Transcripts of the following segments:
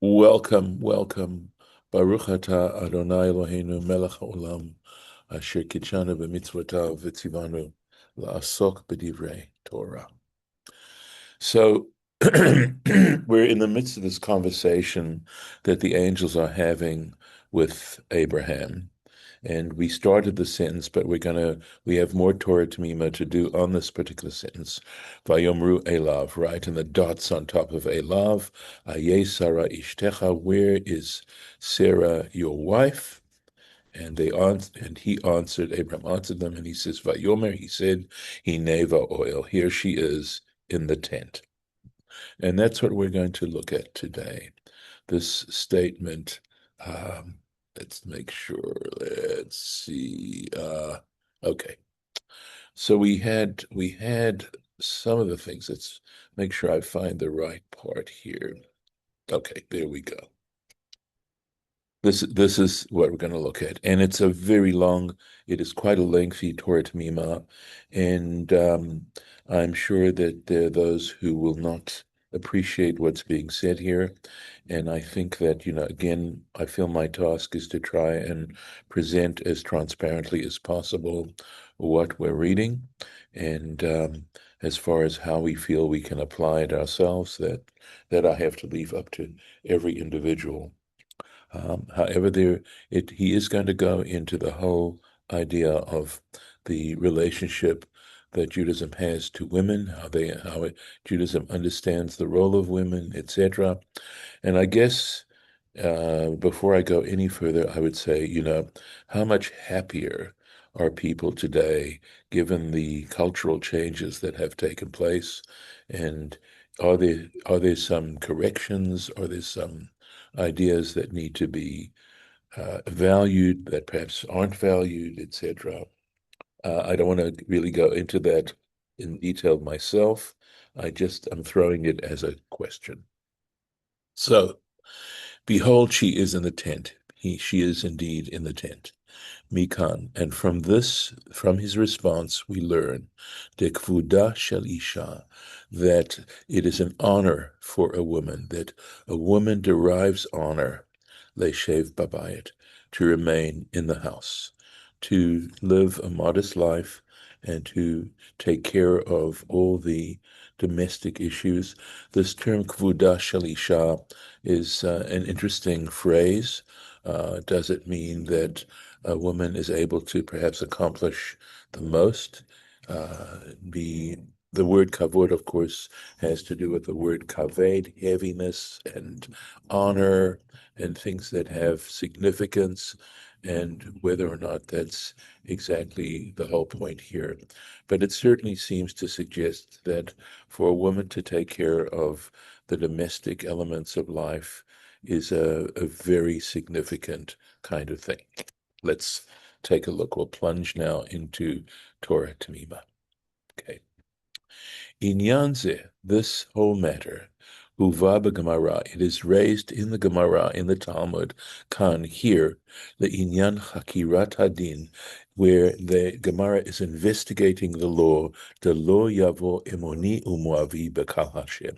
Welcome, welcome. Baruch atah Adonai Eloheinu melech haolam asher kitshanu b'mitzvotav v'tzivanu la'asok b'divrei Torah. So we're in the midst of this conversation that the angels are having with Abraham. And we started the sentence, but we have more Torah Temimah to do on this particular sentence. Vayomru Elav, right? And the dots on top of Elav. Aye Sarah Ishtecha, where is Sarah your wife? And he answered, Abraham answered them, and he says, Vayomer, he said, Hineva oil, here she is in the tent. And that's what we're going to look at today. This statement, let's make sure, let's see. Okay. So we had some of the things. Let's make sure I find the right part here. Okay, there we go. This is what we're going to look at, and it's a very long. It is quite a lengthy Torah Temimah, and I'm sure that there are those who will not appreciate what's being said here, and I think that again, I feel my task is to try and present as transparently as possible what we're reading, and as far as how we feel we can apply it ourselves, that I have to leave up to every individual. However, he is going to go into the whole idea of the relationship that Judaism has to women, Judaism understands the role of women, etc. And I guess before I go any further, I would say, how much happier are people today given the cultural changes that have taken place? And are there some corrections? Are there some ideas that need to be valued that perhaps aren't valued, etc.? I don't want to really go into that in detail myself. I'm throwing it as a question. So, behold, she is in the tent. She is indeed in the tent. Mikan. And from his response, we learn dekvuda shel isha, that it is an honor for a woman, that a woman derives honor, leshev babayit, to remain in the house, to live a modest life, and to take care of all the domestic issues. This term kvuda shel isha is an interesting phrase. Does it mean that a woman is able to perhaps accomplish the most? The word kavod, of course, has to do with the word kaved, heaviness and honor and things that have significance, and whether or not that's exactly the whole point here. But it certainly seems to suggest that for a woman to take care of the domestic elements of life is a very significant kind of thing. Let's take a look. We'll plunge now into Torah Temimah. Okay. Inyan zeh, this whole matter, uva b'Gemara, it is raised in the Gemara, in the Talmud, kan, here, the inyan hakirat hadin, where the Gemara is investigating the law, the lo yavo emoni umoavi b'kal Hashem.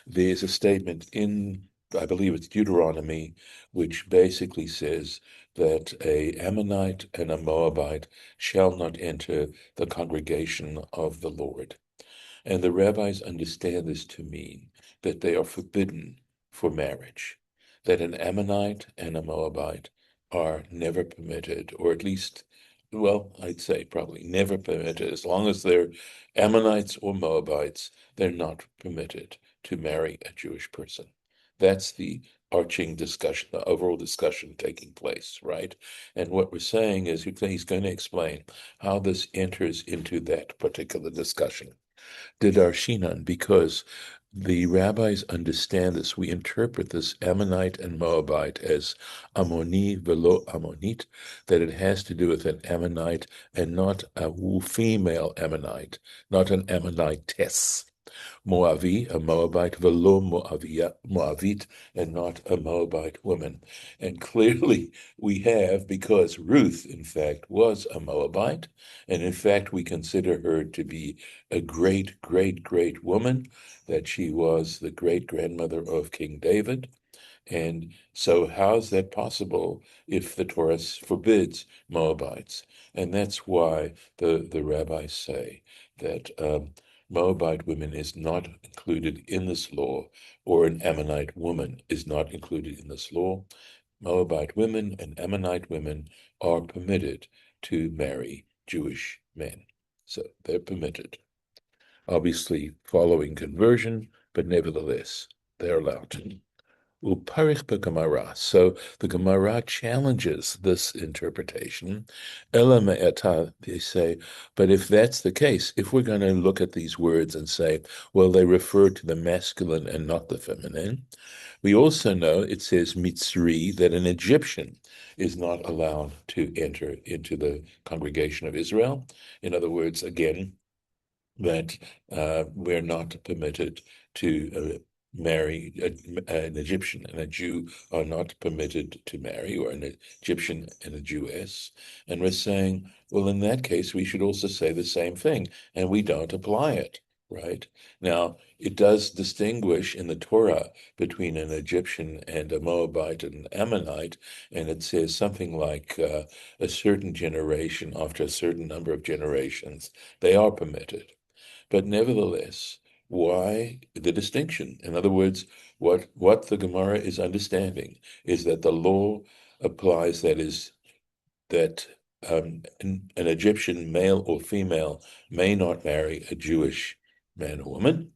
There's a statement in, I believe it's Deuteronomy, which basically says that a Ammonite and a Moabite shall not enter the congregation of the Lord. And the rabbis understand this to mean that they are forbidden for marriage, that an Ammonite and a Moabite are never permitted, or at least, well, I'd say probably never permitted. As long as they're Ammonites or Moabites, they're not permitted to marry a Jewish person. That's the arching discussion, the overall discussion taking place, right? And what we're saying is he's going to explain how this enters into that particular discussion. Didarshinan, because the rabbis understand this. We interpret this Ammonite and Moabite as Ammoni velo Ammonit, that it has to do with an Ammonite and not a female Ammonite, not an Ammonitess. Moavi, a Moabite, velo Moavit, and not a Moabite woman. And clearly we have, because Ruth, in fact, was a Moabite, and in fact we consider her to be a great, great, great woman, that she was the great-grandmother of King David. And so how's that possible if the Torah forbids Moabites? And that's why the rabbis say that Moabite women is not included in this law, or an Ammonite woman is not included in this law. Moabite women and Ammonite women are permitted to marry Jewish men. So they're permitted. Obviously following conversion, but nevertheless, they're allowed to. Uparich b'Gemara. So the Gemara challenges this interpretation. Ela me'eta, they say, but if that's the case, if we're going to look at these words and say, well, they refer to the masculine and not the feminine, we also know it says Mitzri, that an Egyptian is not allowed to enter into the congregation of Israel. In other words, again, that we're not permitted to marry an Egyptian and a Jew are not permitted to marry, or an Egyptian and a Jewess. And we're saying, well, in that case, we should also say the same thing, and we don't apply it, right? Now, it does distinguish in the Torah between an Egyptian and a Moabite and an Ammonite, and it says something like a certain generation, after a certain number of generations, they are permitted. But nevertheless, why the distinction? In other words, what the Gemara is understanding is that the law applies, that is, that an Egyptian male or female may not marry a Jewish man or woman,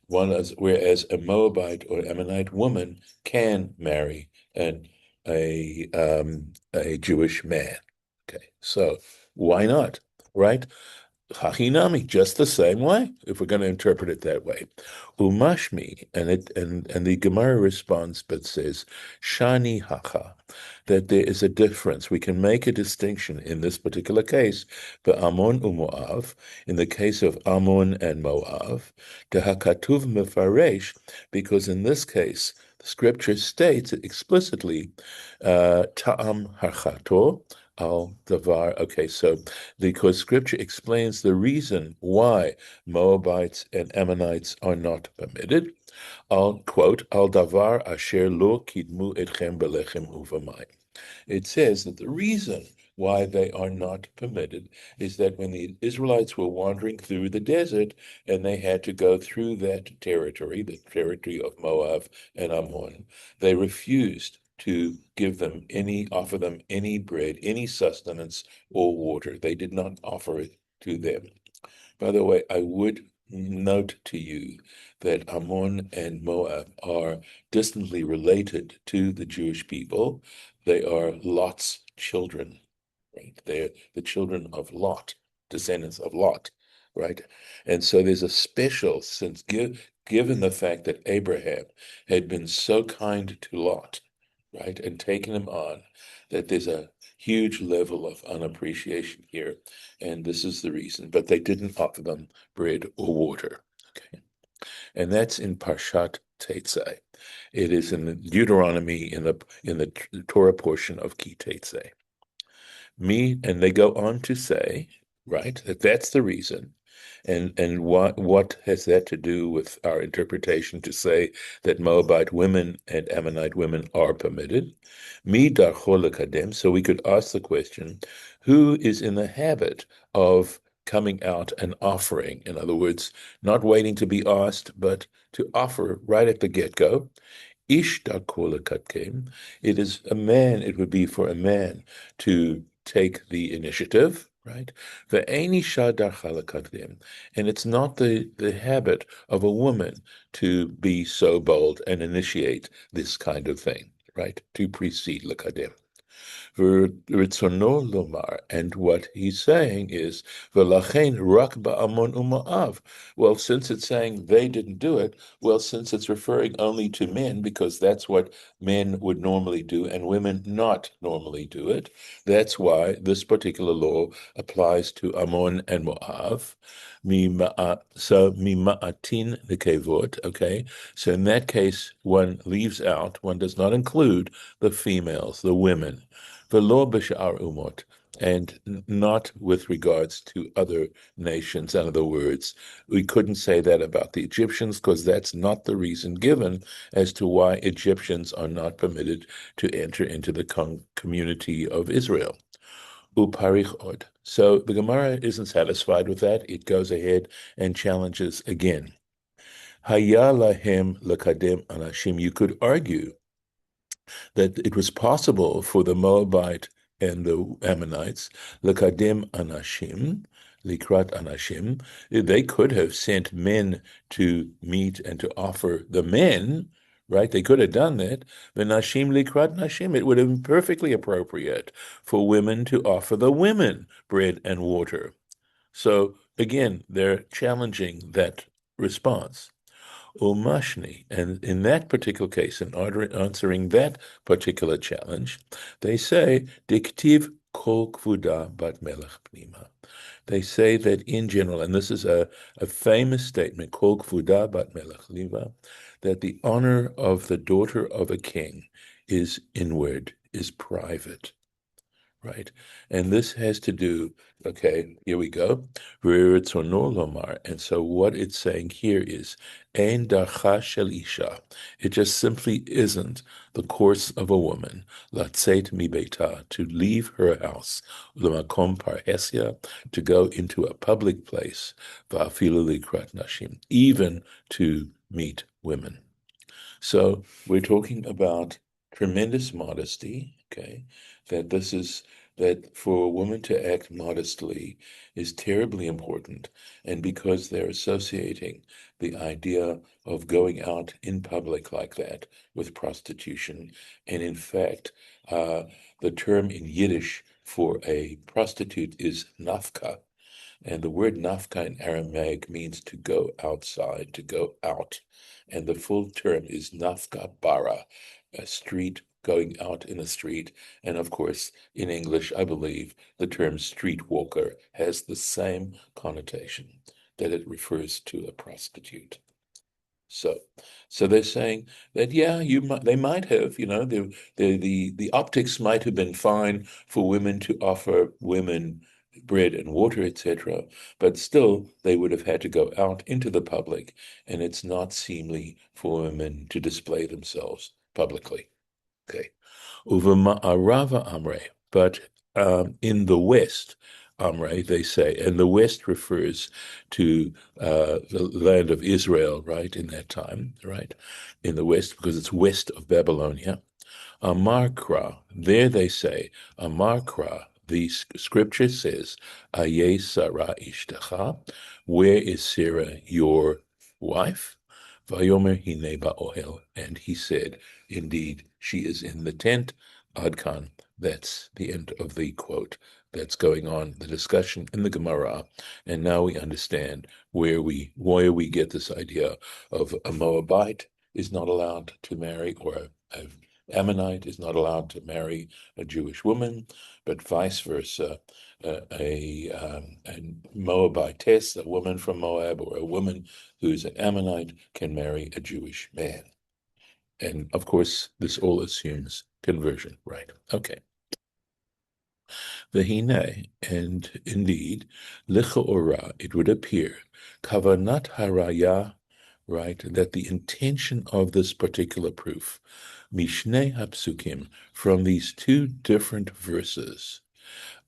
whereas a Moabite or Ammonite woman can marry a Jewish man. Okay, so why not, right? Hachinami, just the same way, if we're going to interpret it that way. Umashmi, and the Gemara responds but says, Shani hacha, that there is a difference. We can make a distinction in this particular case, but Ammon uMoav, in the case of Ammon and Moav, Tehakatuv mefaresh, because in this case, the scripture states explicitly, Ta'am harchato, al davar. Okay, so because scripture explains the reason why Moabites and Ammonites are not permitted, I'll quote, al davar asher lo kidmu etchem belechem uvamayim. It says that the reason why they are not permitted is that when the Israelites were wandering through the desert and they had to go through that territory, the territory of Moab and Ammon, they refused to offer them any bread, any sustenance or water. They did not offer it to them. By the way, I would note to you that Ammon and Moab are distantly related to the Jewish people. They are Lot's children, right? They're the children of Lot, descendants of Lot, right? And so there's a special sense, given the fact that Abraham had been so kind to Lot, right, and taken him on, that there's a huge level of unappreciation here, and this is the reason. But they didn't offer them bread or water. Okay, and that's in Parshat Tetzai. It is in the Deuteronomy, in the Torah portion of Ki Tetzai. And they go on to say, right, that's the reason. And what has that to do with our interpretation to say that Moabite women and Ammonite women are permitted? Mi darcho lekadem. So we could ask the question, who is in the habit of coming out and offering? In other words, not waiting to be asked, but to offer right at the get-go. Ish darcho lekadem. It would be for a man to take the initiative, right? And it's not the habit of a woman to be so bold and initiate this kind of thing, right? To precede lekadem. V'ritzono lomar, and what he's saying is, v'lachein rak ba'amon u'ma'av. Well, since it's saying they didn't do it, well, since it's referring only to men, because that's what men would normally do, and women not normally do it, that's why this particular law applies to Ammon and Moab. So mima'atin nekevot, okay? So in that case, one leaves out, one does not include the females, the women, v'lo b'sha'ar umot, and not with regards to other nations. In other words, we couldn't say that about the Egyptians because that's not the reason given as to why Egyptians are not permitted to enter into the community of Israel. Uparich od. So the Gemara isn't satisfied with that. It goes ahead and challenges again. Haya lahem lekadem anashim. You could argue that it was possible for the Moabite and the Ammonites, lekadem anashim, likrat anashim, they could have sent men to meet and to offer the men, right? They could have done that. The nashim likrat nashim, it would have been perfectly appropriate for women to offer the women bread and water. So again, they're challenging that response. Umashni. And in that particular case, in answering that particular challenge, they say, Diktiv kol kvuda bat melech pnima. They say that in general, and this is a famous statement, kol kvuda bat melech liva, that the honor of the daughter of a king is inward, is private. Right. And this has to do, okay, here we go. And so what it's saying here is, Ein darcha shel isha. It just simply isn't the course of a woman, latzet mi beita, to leave her house, l'makom parhesia, to go into a public place, va'afilu likrat nashim, even to meet women. So we're talking about tremendous modesty, okay, that for a woman to act modestly is terribly important. And because they're associating the idea of going out in public like that with prostitution, and in fact, the term in Yiddish for a prostitute is nafka, and the word nafka in Aramaic means to go outside, to go out. And the full term is nafka bara, a street, going out in a street. And of course, in English, I believe the term street walker has the same connotation, that it refers to a prostitute. So they're saying that, yeah, they might have, the optics might have been fine for women to offer women bread and water, etc., but still they would have had to go out into the public, and it's not seemly for women to display themselves publicly. Okay. Uva ma'arava amre, but in the West, Amre, they say, and the West refers to the land of Israel, right, in that time, right, in the West, because it's west of Babylonia. Amarkra, there they say, Amarkra, the scripture says, Aye Sarah Ishtacha, where is Sarah, your wife? Vayomer hine ba'ohel, and he said, indeed, she is in the tent. Adkan, that's the end of the quote that's going on, the discussion in the Gemara. And now we understand why we get this idea of a Moabite is not allowed to marry, or an Ammonite is not allowed to marry a Jewish woman, but vice versa. A Moabitess, a woman from Moab, or a woman who's an Ammonite can marry a Jewish man. And of course, this all assumes conversion, right? Okay. V'hinei, and indeed, licha'ora, it would appear, kavanat haraya, right, that the intention of this particular proof, mishnei hapsukim, from these two different verses,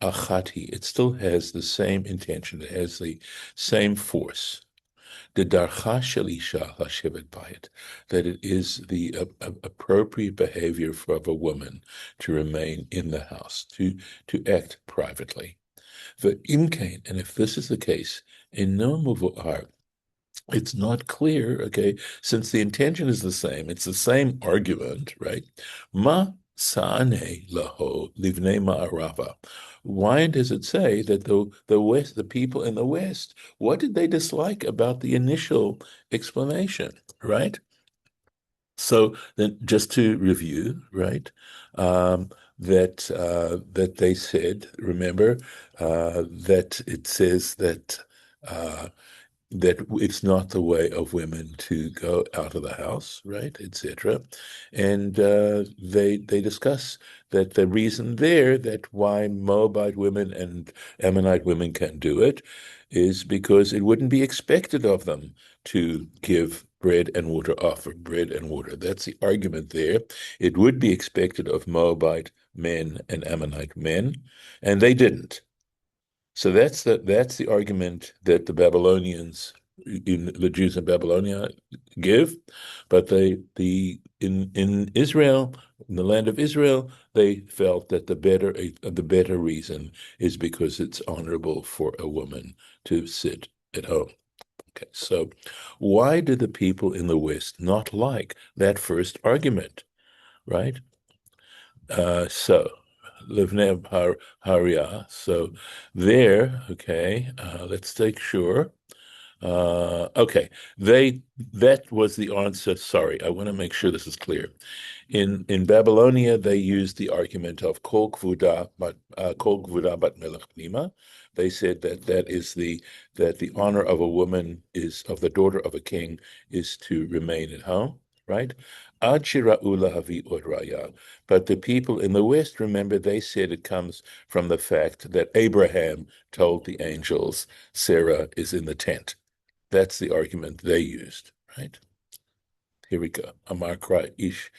achati, it still has the same intention, it has the same force. The darcha shel isha hashevet bayit, that it is the appropriate behavior for a woman to remain in the house, to act privately. The imkain, and if this is the case, in no muvu'ar, it's not clear, okay, since the intention is the same, it's the same argument, right? Ma Sa'ane laho livnei ma'arava. Why does it say that the West, the people in the West, what did they dislike about the initial explanation, right? So then, just to review, right, that they said, remember, that it says uh, that it's not the way of women to go out of the house, right, etc. And they discuss that the reason there that why Moabite women and Ammonite women can do it is because it wouldn't be expected of them to give bread and water, offer bread and water. That's the argument there. It would be expected of Moabite men and Ammonite men, and they didn't. So that's the argument that the Babylonians, the Jews in Babylonia, give, but in Israel, in the land of Israel, they felt that the better reason is because it's honorable for a woman to sit at home. Okay, so why did the people in the West not like that first argument, right? So Livnei Haria. So there, okay, let's take sure. Okay, that was the answer. Sorry, I want to make sure this is clear. In Babylonia, they used the argument of kol kvuda bat melech pnima. They said that the honor of a woman is of the daughter of a king is to remain at home, right? Ad shira'u lahavi od raya. But the people in the West, remember, they said it comes from the fact that Abraham told the angels, Sarah is in the tent. That's the argument they used, right? Here we go. Amar kra ish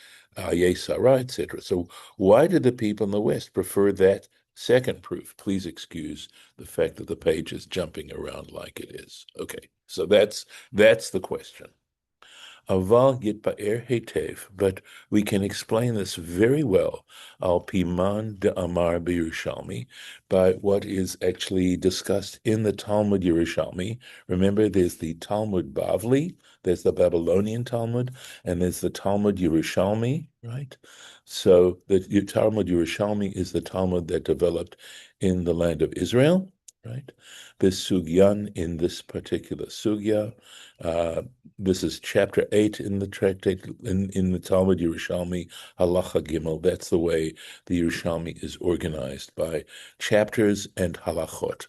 Sarah, etc. So why did the people in the West prefer that second proof? Please excuse the fact that the page is jumping around like it is. Okay, so that's the question. Aval yitpa'er hetev, but we can explain this very well, al piman de amar b'Yerushalmi, by what is actually discussed in the Talmud Yerushalmi. Remember, there's the Talmud Bavli, there's the Babylonian Talmud, and there's the Talmud Yerushalmi, right? So the Talmud Yerushalmi is the Talmud that developed in the land of Israel, right? This sugyan in this particular sugya. This is chapter 8 in the tractate in the Talmud Yerushalmi, Halacha Gimel. That's the way the Yerushalmi is organized by chapters and halachot.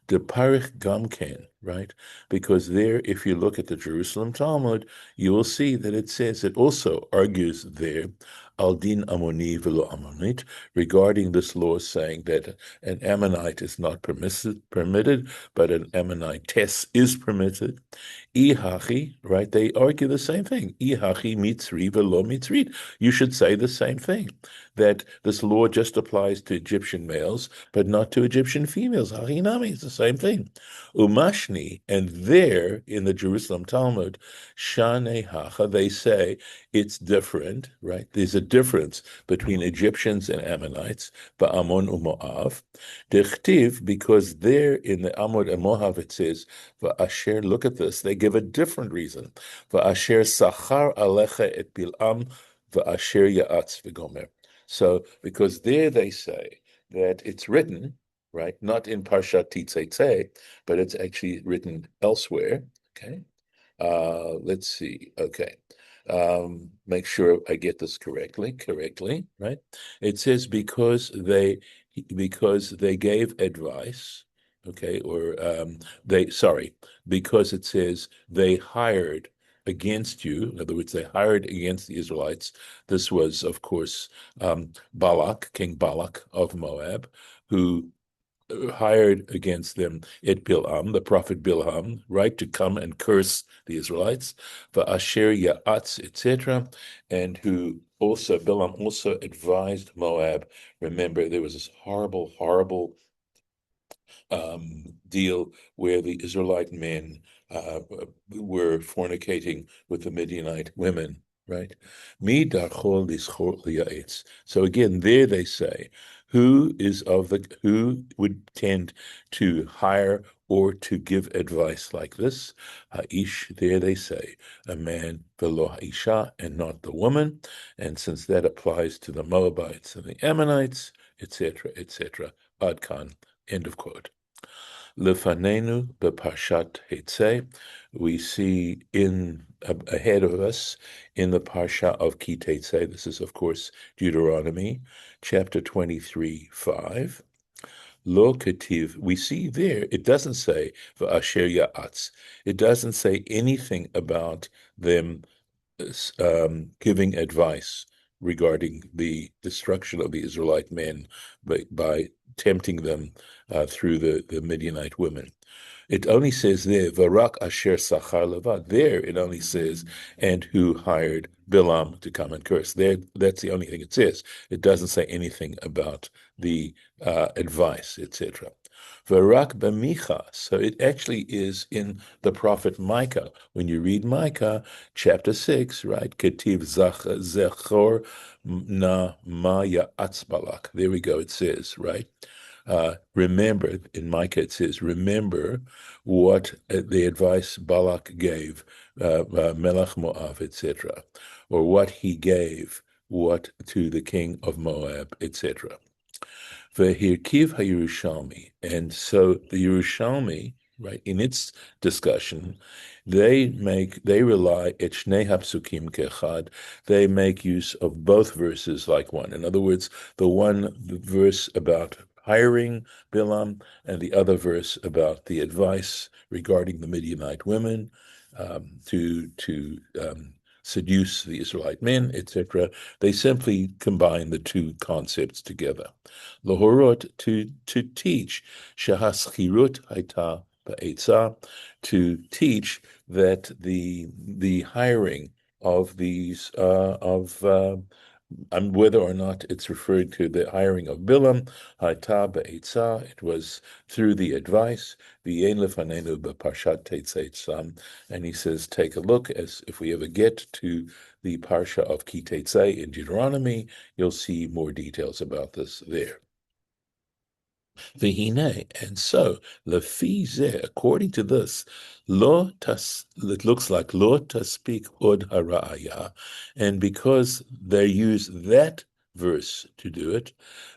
The Parich Gamken, right? Because there, if you look at the Jerusalem Talmud, you will see that it says, it also argues there, Al din Ammoni velo Ammonite, regarding this law saying that an Ammonite is not permitted, but an Ammonitess is permitted. Ihachi, right? They argue the same thing. Ihachi mitzri velo mitzrit. You should say the same thing, that this law just applies to Egyptian males, but not to Egyptian females. Hachinami, it's the same thing. Umashni, and there in the Jerusalem Talmud, Shane Hacha, they say it's different, right? There's a difference between Egyptians and Ammonites, Ba'amon u'Moav. Dechtiv, because there in the Ammon and Moav it says, Va'asher, look at this, they give a different reason. Va'asher sachar alecha et bil'am, Va'asher ya'atz v'gomer. So, because there they say that it's written, right, not in Parshat Titzetzeh, but it's actually written elsewhere. Okay. Let's see. Okay. Make sure I get this correctly, right? It says because they gave advice, okay, or because it says they hired against you. In other words, they hired against the Israelites. This was, of course, King Balak of Moab, who hired against them Bilham, the prophet Bilham, right, to come and curse the Israelites, for Asher Ya'atz, etc., and who also, Bilham also advised Moab. Remember, there was this horrible, horrible deal where the Israelite men were fornicating with the Midianite women, right? Mi darchol lischor liyaetz. So again, there they say, who would tend to hire or to give advice like this. Ha'ish, there they say, a man velo ha'isha, and not the woman. And since that applies to the Moabites and the Ammonites, etc., etc., Ad Kan, end of quote. Lefanenu beparshat Hetzei, we see ahead of us in the parsha of Ki Tetzei. This is, of course, Deuteronomy, chapter 23, 5. Lo ketiv, we see there, it doesn't say v'asher ya'atz. It doesn't say anything about them giving advice regarding the destruction of the Israelite men by tempting them through the Midianite women. It only says there, Varak Asher Sachar Levad. There it only says, and who hired Bilam to come and curse. There, that's the only thing it says. It doesn't say anything about the advice, etc. Varak B'micha. So it actually is in the prophet Micah. When you read Micah, chapter 6, right? Ketiv Zechor na ma ya'atz balak. There we go, it says, right? Remember, in Micah it says, remember what the advice Balak gave, Melech Moab, etc., or what he gave to the king of Moab, etc. Vehirkiv HaYerushalmi, and so the Yerushalmi, right, in its discussion, they rely et shnei hapsukim kechad. They make use of both verses like one. In other words, the verse about hiring Bilam and the other verse about the advice regarding the Midianite women to seduce the Israelite men, etc. They simply combine the two concepts together. Lahorot, to teach, shahaschirut haita ba'etza, to teach that the hiring of these whether or not it's referring to the hiring of Bilam, haita ba'etza, it was through the advice, v'yein lefanenu b'parshat Tetzei, and he says, take a look, as if we ever get to the parsha of Ki Tetzei in Deuteronomy, you'll see more details about this there. V'hinei, and so, lefi zeh, according to this, it looks like lo taspik od hara'aya, and because they use that verse to do it,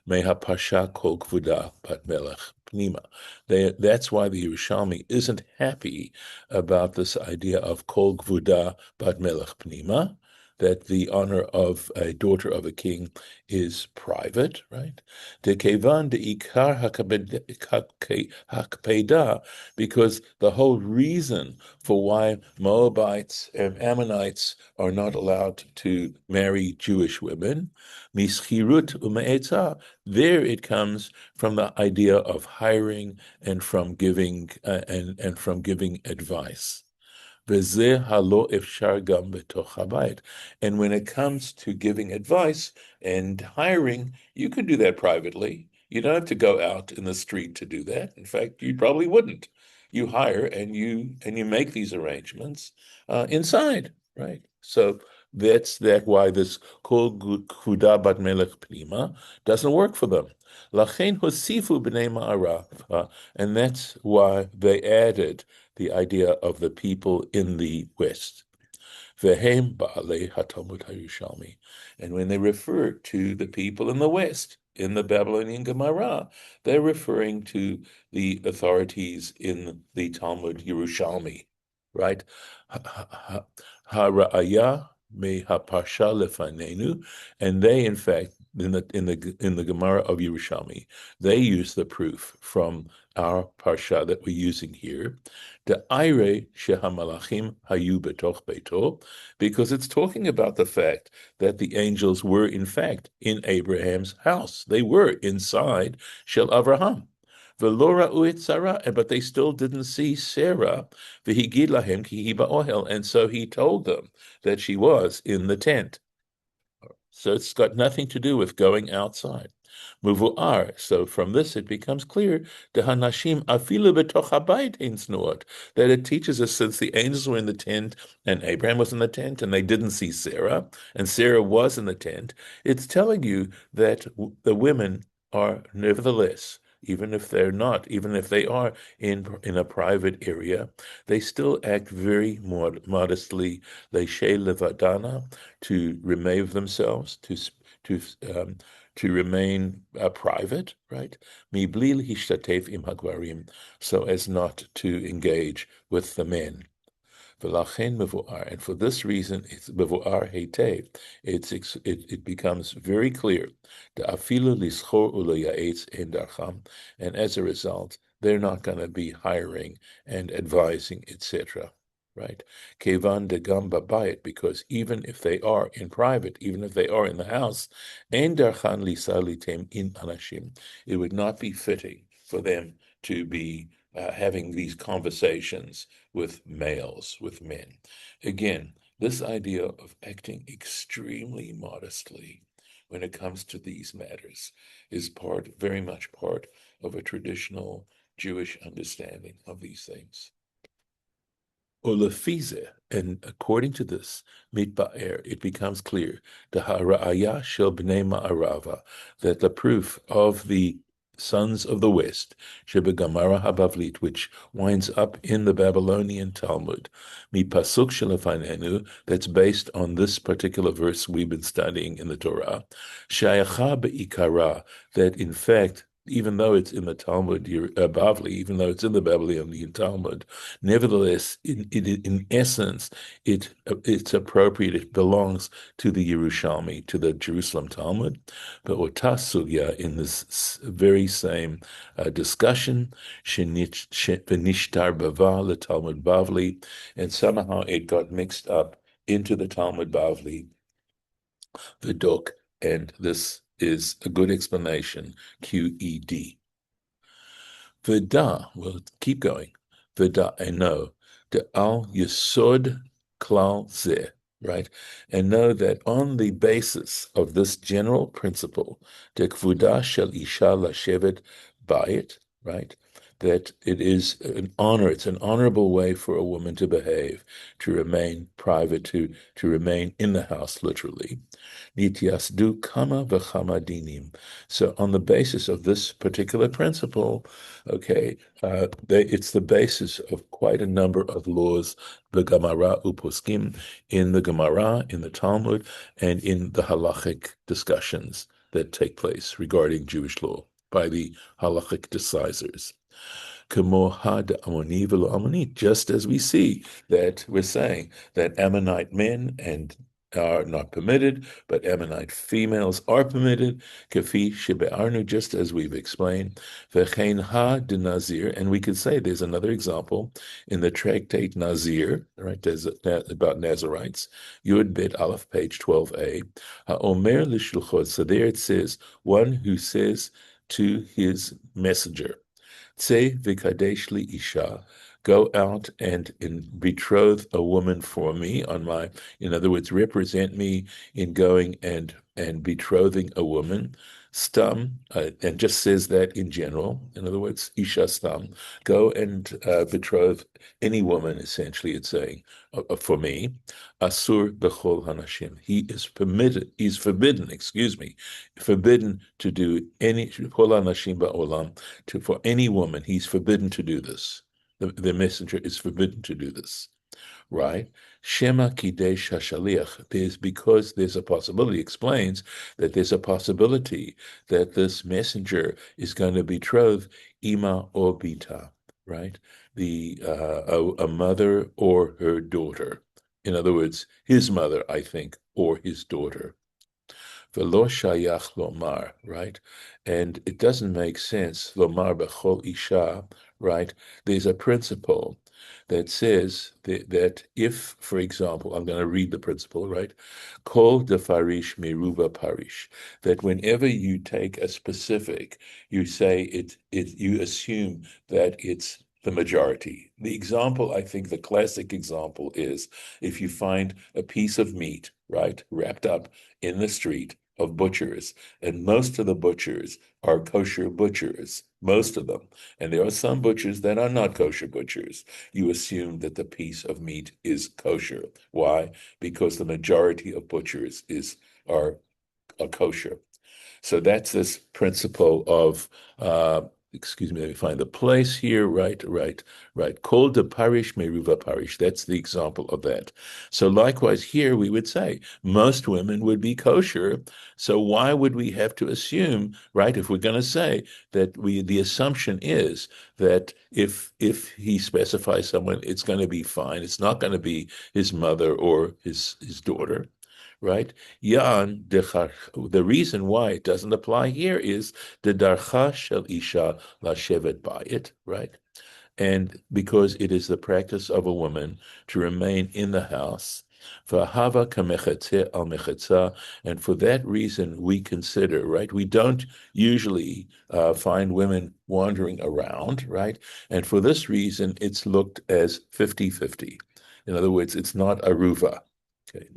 meha pasha kol kvuda bat melech pnima. That's why the Yerushalmi isn't happy about this idea of kol kvuda bat melech pnima, that the honor of a daughter of a king is private, right? Dekevan deikar hakpeda, because the whole reason for why Moabites and Ammonites are not allowed to marry Jewish women, mischirut ume'etza, there it comes from the idea of hiring and from giving advice. And when it comes to giving advice and hiring, you can do that privately. You don't have to go out in the street to do that. In fact, you probably wouldn't. You hire and you make these arrangements inside, right? So that's why this kol kuda bat melech pnima doesn't work for them. Lachen hosifu b'nei ma'arav, and that's why they added the idea of the people in the West. Vehem ba'alei haTalmud HaYerushalmi. And when they refer to the people in the West, in the Babylonian Gemara, they're referring to the authorities in the Talmud Yerushalmi, right? Hara'aya me haparsha lefanenu, and they, in fact, in the Gemara of Yerushalmi, they use the proof from our parsha that we're using here, the Ire shehamalachim hayu betoch beito, because it's talking about the fact that the angels were, in fact, in Abraham's house. They were inside Shel Avraham. But they still didn't see Sarah. And so he told them that she was in the tent. So it's got nothing to do with going outside. Muvu'ar. So from this it becomes clear that it teaches us, since the angels were in the tent and Abraham was in the tent and they didn't see Sarah and Sarah was in the tent, it's telling you that the women are nevertheless even if they're not, even if they are in a private area, they still act very modestly, leishe levadana, to remove themselves, to um, to remain private, right? Mibli lehishtatef im hagvarim, so as not to engage with the men. V'lachen mevu'ar, and for this reason, it's mevu'ar heitei. It becomes very clear. The afilu lischor ulo ya'etz en darcham, and as a result, they're not going to be hiring and advising, etc. Right? Kevan de gamba bayit, because even if they are in private, even if they are in the house, en darchan lisalitem in anashim, it would not be fitting for them to be having these conversations with males, with men. Again, this idea of acting extremely modestly when it comes to these matters is very much part of a traditional Jewish understanding of these things. Olefize, and according to this, mitba'er, it becomes clear, the hara'aya shel bnei ma'arava, that the proof of the sons of the West, shebegamara habavlit, which winds up in the Babylonian Talmud, mi pasuk shelafanenu, that's based on this particular verse we've been studying in the Torah, shayacha be'ikara, that in fact, even though it's in the Talmud, Bavli, even though it's in the Babylonian Talmud, nevertheless, in essence, it's appropriate. It belongs to the Yerushalmi, to the Jerusalem Talmud. But Otah Sugya, in this very same discussion, V'nishtar Bava, the Talmud Bavli, and somehow it got mixed up into the Talmud Bavli, the Dok, and this is a good explanation, QED. V'da, we'll keep going. V'da, and know, the al yesod klal zeh, right? And know that on the basis of this general principle, the kvuda shel isha lashevet bayit, right? That it is an honor, it's an honorable way for a woman to behave, to remain private, to remain in the house, literally. Nityasdu kama v'chama dinim. So on the basis of this particular principle, okay, it's the basis of quite a number of laws, the Gemara uposkim, in the Gemara, in the Talmud, and in the halachic discussions that take place regarding Jewish law by the halachic decisors. Just as we see that we're saying that Ammonite men and are not permitted, but Ammonite females are permitted, kafi shebe'arnu, just as we've explained, v'chein ha de Nazir, and we could say there's another example in the tractate Nazir, right, there's about Nazarites, Yud Bet Aleph, page 12a, ha'omer l'shluchot, so there it says, one who says to his messenger, Tse v'kadesh li isha, go out and betroth a woman for me in other words, represent me in going and betrothing a woman. Stam, and just says that in general. In other words, isha stam, go and betroth any woman, essentially it's saying, for me. Asur b'chol hanashim, he's forbidden to do any, kol hanashim ba'olam, for any woman, he's forbidden to do this. The messenger is forbidden to do this, right? Shema kidesh hashaliach, because there's a possibility, explains that there's a possibility that this messenger is going to betroth ima or bita, right? A mother or her daughter. In other words, his mother, I think, or his daughter. V'lo shayach lomar, right? And it doesn't make sense, lomar b'chol isha, right? There's a principle that says that if, for example, I'm going to read the principle, right? Kol defarish meruba parish, that whenever you take a specific, you say you assume that it's the majority. The example, I think the classic example is if you find a piece of meat, right, wrapped up in the street of butchers, and most of the butchers are kosher butchers, most of them. And there are some butchers that are not kosher butchers. You assume that the piece of meat is kosher. Why? Because the majority of butchers are kosher. So that's this principle of excuse me, let me find the place here. Right. Kol de parish meruva parish. That's the example of that. So likewise here we would say most women would be kosher. So why would we have to assume, right? If we're going to say that the assumption is that if he specifies someone, it's going to be fine. It's not going to be his mother or his daughter. Right? The reason why it doesn't apply here is the darcha shel isha lashevet bayit, right? And because it is the practice of a woman to remain in the house, v'hava kamechetze al mechetza, and for that reason we consider, right? We don't usually find women wandering around, right? And for this reason, it's looked as 50-50. In other words, it's not aruva. Okay.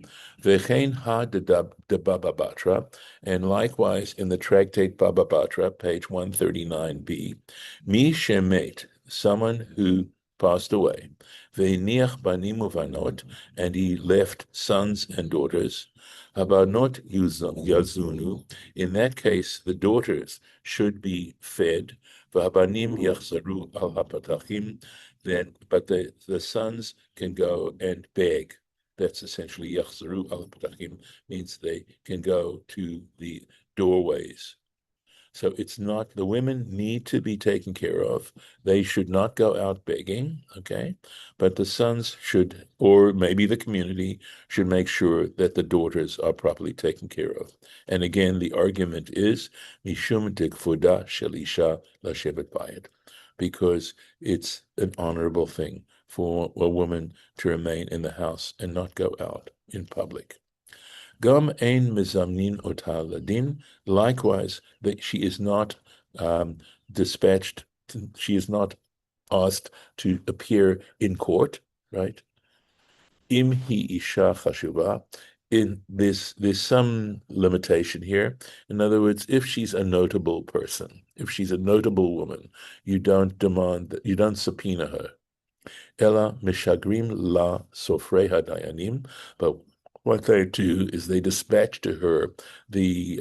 V'chein ha de Baba Batra, and likewise in the tractate Baba Batra, page 139b, mi shemet, someone who passed away, ve'niach banim uvanot, and he left sons and daughters, habanot yazunu, in that case the daughters should be fed, v'habanim yachzaru al hapatachim, then but the sons can go and beg. That's essentially yachzaru al patachim, means they can go to the doorways. So it's not, the women need to be taken care of. They should not go out begging, okay? But the sons should, or maybe the community should make sure that the daughters are properly taken care of. And again, the argument is mishum dekfuda shelisha lashevet bayit, because it's an honorable thing for a woman to remain in the house and not go out in public. Gam ein mezamnin ota ladin. Likewise, that she is not dispatched. She is not asked to appear in court. Right? Im hi isha chashuva. There's some limitation here. In other words, if she's a notable person, if she's a notable woman, you don't subpoena her. Ella mishagrim la sofrei hadayanim, but what they do is they dispatch to her the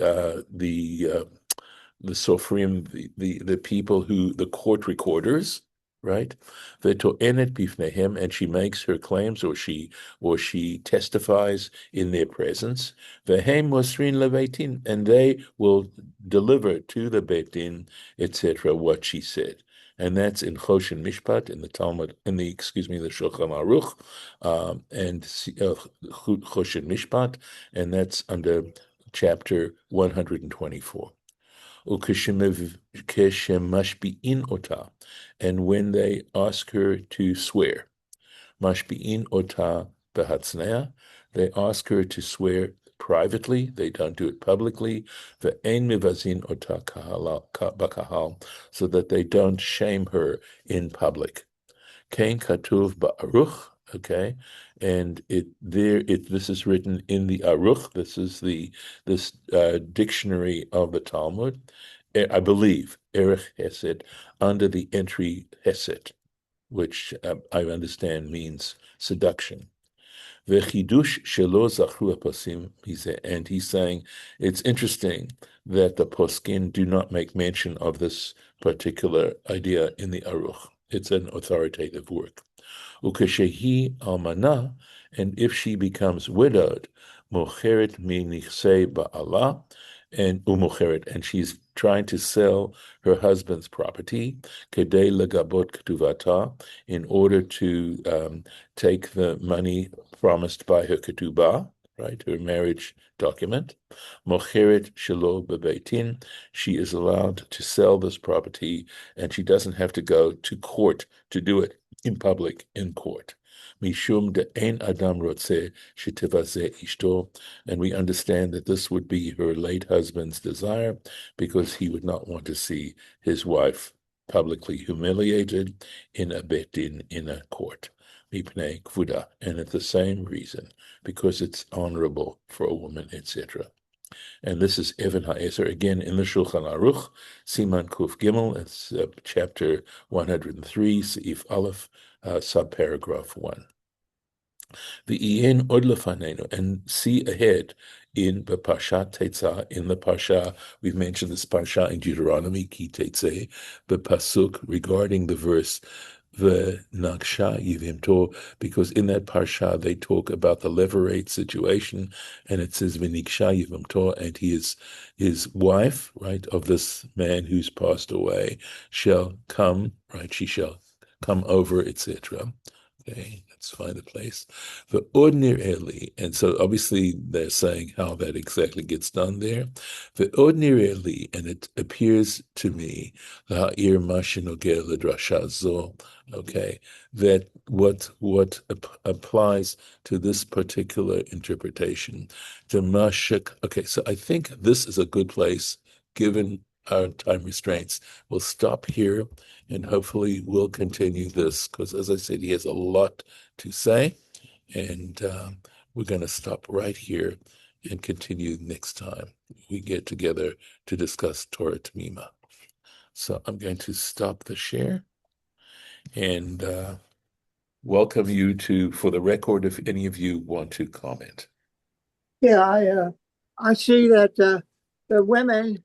sofrim, the people who, the court recorders, right? V'to'enet bifnehem, and she makes her claims, or she testifies in their presence. V'hem mosrin leveitin, and they will deliver to the Beit Din, etc., what she said. And that's in Choshen Mishpat, in the Talmud, the Shulchan Aruch, and Choshen Mishpat, and that's under chapter 124. Ukeshemashbi'in ota, and when they ask her to swear, mashbi'in ota behatznea, they ask her to swear privately, they don't do it publicly, ve'ein mivazin ota bakahal, so that they don't shame her in public. Kain katuv ba'aruch, okay, and this is written in the Aruch. This is this dictionary of the Talmud, I believe, Erech Hesed, under the entry Hesed, which I understand means seduction. V'chidush shelo zachru haposim, and he's saying it's interesting that the poskim do not make mention of this particular idea in the Aruch. It's an authoritative work. Ukeshehi almana, and if she becomes widowed, mocheret minichsei ba'ala, and she's trying to sell her husband's property, kedei legabot ketuvata, in order to take the money promised by her ketubah, right, her marriage document. Mocheret shelo bebeitin, she is allowed to sell this property, and she doesn't have to go to court to do it in public, in court. Mishum de ein adam rotze shetivazeh ishto, and we understand that this would be her late husband's desire, because he would not want to see his wife publicly humiliated in a beit din, in a court. Mipnei kvuda, and at the same reason, because it's honorable for a woman, etc. And this is Even HaEzer, again in the Shulchan Aruch, Siman Kuf Gimel, it's chapter 103, Seif Aleph, subparagraph 1. V'ien od lefanenu, and see ahead in the Parsha Tetzah, in the Parsha, we've mentioned this Parsha in Deuteronomy, Ki Tetzeh, the Pasuk regarding the verse, the Naksha Yivimto, because in that Parsha they talk about the levirate situation, and it says V'niksha Yivimto, and his wife, right, of this man who's passed away, shall come, right, she shall come over, etc. Okay, let's find a place. The ordinarily, and so obviously they're saying how that exactly gets done there. The ordinarily, and it appears to me, ha'ir mashinogel l'drasha zo, okay, that what applies to this particular interpretation, to mashik. Okay, so I think this is a good place, given our time restraints. We'll stop here and hopefully we'll continue this because, as I said, he has a lot to say, and we're going to stop right here and continue next time we get together to discuss Torah Temimah. So I'm going to stop the share and welcome you to, for the record, if any of you want to comment. Yeah, I see that the women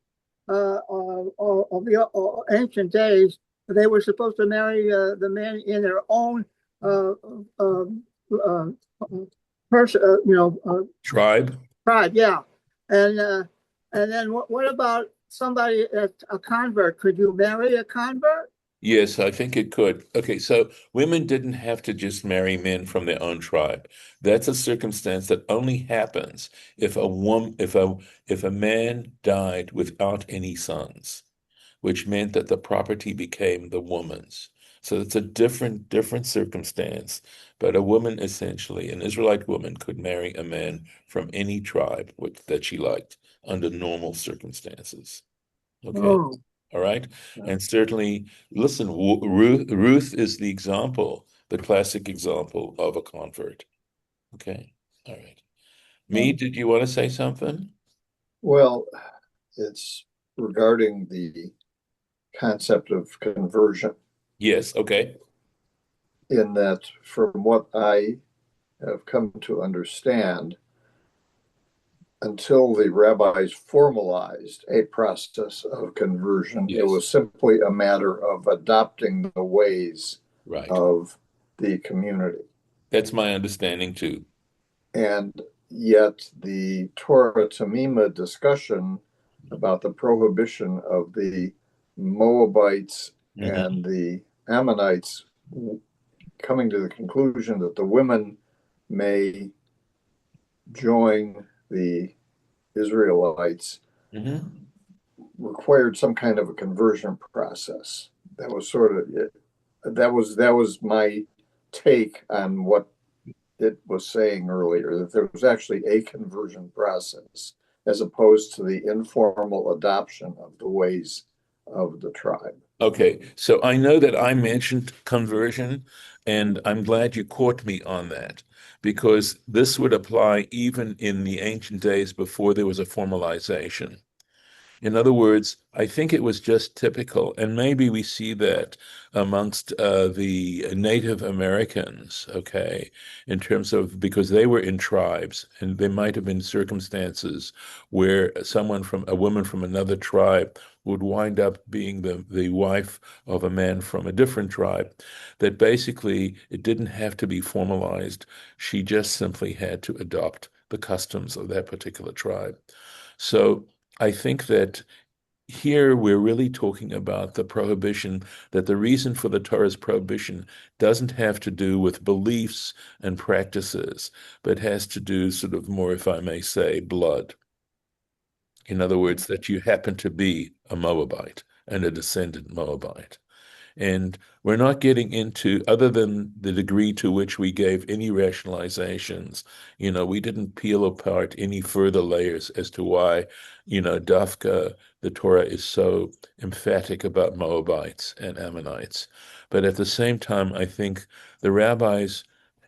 of the ancient days, they were supposed to marry the men in their own uh, uh, uh, person, Tribe? tribe. Yeah, and then what about somebody that's a convert? Could you marry a convert? Yes, I think it could. Okay, so women didn't have to just marry men from their own tribe. That's a circumstance that only happens if a man died without any sons, which meant that the property became the woman's. So it's a different circumstance. But a woman, essentially, an Israelite woman, could marry a man from any tribe that she liked under normal circumstances. Okay. Oh, All right. And certainly, listen, Ruth is the example, the classic example of a convert. Okay. All right. Me, did you want to say something? Well, it's regarding the concept of conversion, Yes. Okay. in that, from what I have come to understand, until the rabbis formalized a process of conversion, it Yes. was simply a matter of adopting the ways Right. of the community. That's my understanding too. And yet, the Torah Temimah discussion about the prohibition of the Moabites Hmm. and the Ammonites coming to the conclusion that the women may join the Israelites Hmm. required some kind of a conversion process. That was sort of it. That was my take on what it was saying earlier, that there was actually a conversion process as opposed to the informal adoption of the ways of the tribe. Okay. So I know that I mentioned conversion, and I'm glad you caught me on that because this would apply even in the ancient days before there was a formalization. In other words, I think it was just typical, and maybe we see that amongst the Native Americans, okay, in terms of because they were in tribes, and there might have been circumstances where a woman from another tribe would wind up being the wife of a man from a different tribe, that basically it didn't have to be formalized. She just simply had to adopt the customs of that particular tribe. So I think that here we're really talking about the prohibition, that the reason for the Torah's prohibition doesn't have to do with beliefs and practices, but has to do sort of more, if I may say, blood. In other words, that you happen to be a Moabite and a descendant Moabite. And we're not getting into, other than the degree to which we gave any rationalizations, we didn't peel apart any further layers as to why, Dafka, the Torah is so emphatic about Moabites and Ammonites. But at the same time, I think the rabbis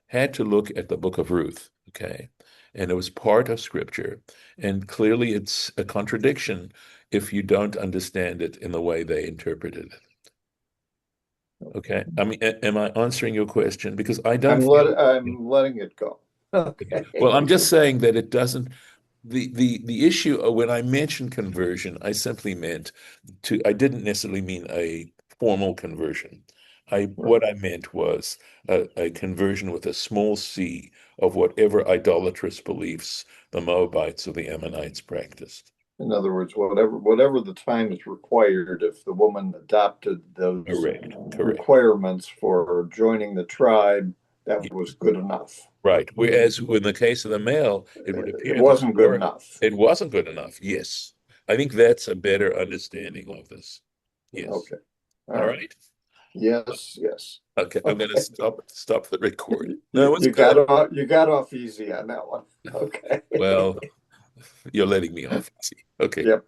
had to look at the book of Ruth, okay? And it was part of scripture. And clearly it's a contradiction if you don't understand it in the way they interpreted it. Okay. I mean, am I answering your question? Because I don't feel. I'm letting it go. Okay. Well, I'm just saying that it doesn't. The issue when I mentioned conversion, I simply meant I didn't necessarily mean a formal conversion. What I meant was a conversion with a small c of whatever idolatrous beliefs the Moabites or the Ammonites practiced. In other words, whatever the time is required, if the woman adopted those Correct. requirements for joining the tribe, that Yeah, was good enough. right. Whereas in the case of the male, it would It appear that wasn't good enough. it wasn't good enough. Yes. I think that's a better understanding of this. Yes. Okay. All All right. right. Yes, yes. Okay, I'm going to Okay. stop the record. No, You, it's good. you got off easy on that one. Okay. Well, you're letting me off. See. Okay. Yep.